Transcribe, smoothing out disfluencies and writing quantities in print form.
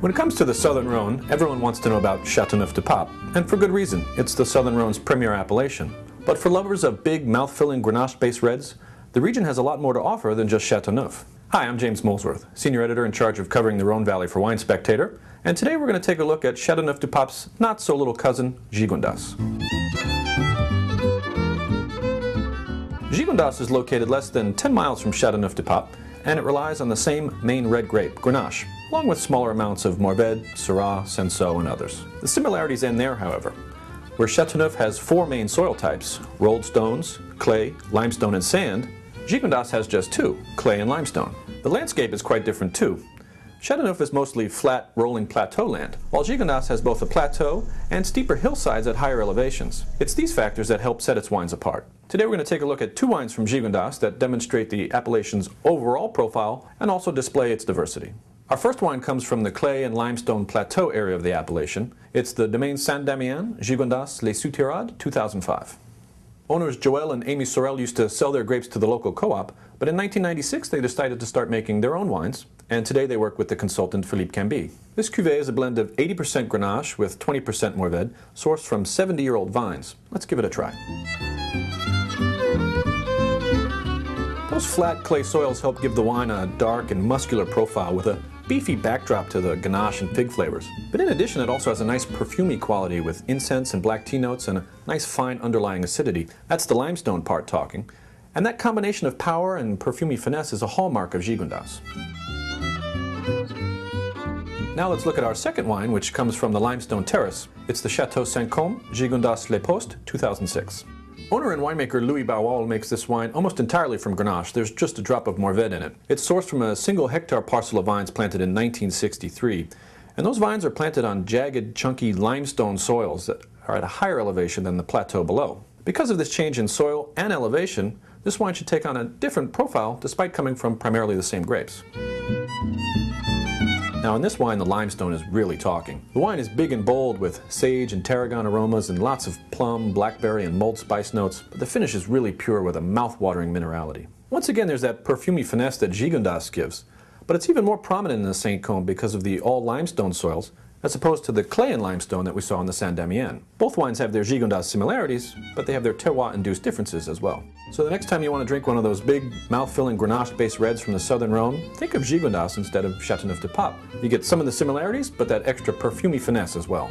When it comes to the Southern Rhone, everyone wants to know about Chateauneuf-du-Pape, and for good reason. It's the Southern Rhone's premier appellation. But for lovers of big, mouth-filling Grenache-based reds, the region has a lot more to offer than just Chateauneuf. Hi, I'm James Molesworth, Senior Editor in charge of covering the Rhone Valley for Wine Spectator, and today we're going to take a look at Chateauneuf-du-Pape's not-so-little cousin, Gigondas. Gigondas is located less than 10 miles from Chateauneuf-du-Pape, and it relies on the same main red grape, Grenache, along with smaller amounts of Mourvedre, Syrah, Cinsault, and others. The similarities end there, however. Where Chateauneuf has 4 main soil types, rolled stones, clay, limestone, and sand, Gigondas has just 2, clay and limestone. The landscape is quite different too. Chateauneuf is mostly flat, rolling plateau land, while Gigondas has both a plateau and steeper hillsides at higher elevations. It's these factors that help set its wines apart. Today we're going to take a look at 2 wines from Gigondas that demonstrate the appellation's overall profile and also display its diversity. Our first wine comes from the clay and limestone plateau area of the appellation. It's the Domaine Saint-Damien, Gigondas Les Souterrades, 2005. Owners Joël and Amy Sorel used to sell their grapes to the local co-op, but in 1996 they decided to start making their own wines, and today they work with the consultant Philippe Camby. This cuvée is a blend of 80% Grenache with 20% Mourvedre, sourced from 70-year-old vines. Let's give it a try. Those flat clay soils help give the wine a dark and muscular profile with a beefy backdrop to the ganache and fig flavors. But in addition, it also has a nice perfumy quality with incense and black tea notes and a nice fine underlying acidity. That's the limestone part talking. And that combination of power and perfumy finesse is a hallmark of Gigondas. Now let's look at our second wine, which comes from the limestone terrace. It's the Chateau Saint-Côme, Gigondas Les Postes, 2006. Owner and winemaker Louis Bawal makes this wine almost entirely from Grenache. There's just a drop of Mourvedre in it. It's sourced from a single-hectare parcel of vines planted in 1963. And those vines are planted on jagged, chunky limestone soils that are at a higher elevation than the plateau below. Because of this change in soil and elevation, this wine should take on a different profile despite coming from primarily the same grapes. Now in this wine, the limestone is really talking. The wine is big and bold with sage and tarragon aromas and lots of plum, blackberry, and mulled spice notes, but the finish is really pure with a mouth-watering minerality. Once again, there's that perfumy finesse that Gigondas gives, but it's even more prominent in the Saint-Côme because of the all-limestone soils, as opposed to the clay and limestone that we saw in the Saint-Damien. Both wines have their Gigondas similarities, but they have their terroir-induced differences as well. So the next time you want to drink one of those big, mouth-filling Grenache-based reds from the Southern Rhone, think of Gigondas instead of Chateauneuf-du-Pape. You get some of the similarities, but that extra perfumy finesse as well.